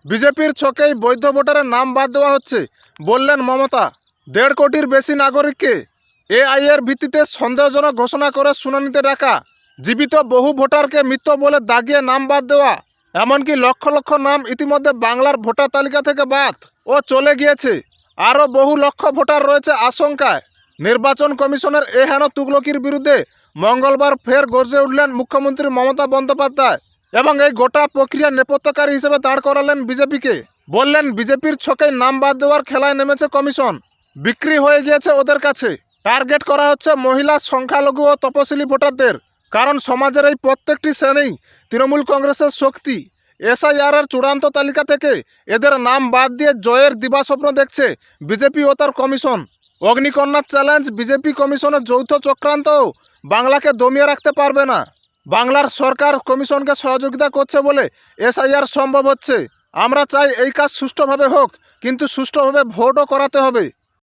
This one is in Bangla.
বিজেপির ছকেই বৈধ ভোটারের নাম বাদ দেওয়া হচ্ছে বললেন মমতা। 1.5 কোটির বেশি নাগরিককে এআই এর ভিত্তিতে সন্দেহজনক ঘোষণা করে শুনানিতে ডাকা, জীবিত বহু ভোটারকে মৃত বলে দাগিয়ে নাম বাদ দেওয়া, এমনকি লক্ষ লক্ষ নাম ইতিমধ্যে বাংলার ভোটার তালিকা থেকে বাদ ও চলে গিয়েছে। আরও বহু লক্ষ ভোটার রয়েছে আশঙ্কায়। নির্বাচন কমিশনের এ হেন তুগলকির বিরুদ্ধে মঙ্গলবার ফের গর্জে উঠলেন মুখ্যমন্ত্রী মমতা বন্দ্যোপাধ্যায় এবং এই গোটা প্রক্রিয়ার নেপথ্যকারী হিসেবে দাঁড় করালেন বিজেপিকে। বললেন বিজেপির ছকেই নাম বাদ দেওয়ার খেলায় নেমেছে কমিশন, বিক্রি হয়ে গিয়েছে ওদের কাছে। টার্গেট করা হচ্ছে মহিলা, সংখ্যালঘু ও তপশিলি ভোটারদের, কারণ সমাজের এই প্রত্যেকটি শ্রেণী তৃণমূল কংগ্রেসের শক্তি। এসআইআর এর চূড়ান্ত তালিকা থেকে এদের নাম বাদ দিয়ে জয়ের দিবাস্বপ্ন দেখছে বিজেপি ও তার কমিশন। অগ্নিকন্যার চ্যালেঞ্জ বিজেপি কমিশনের যৌথ চক্রান্তও বাংলাকে দমিয়ে রাখতে পারবে না। বাংলার সরকার কমিশনকে সহযোগিতা করছে বলে এসআইআর সম্ভব হচ্ছে। আমরা চাই এই কাজ সুষ্ঠুভাবে হোক, কিন্তু সুষ্ঠুভাবে ভোটও করাতে হবে।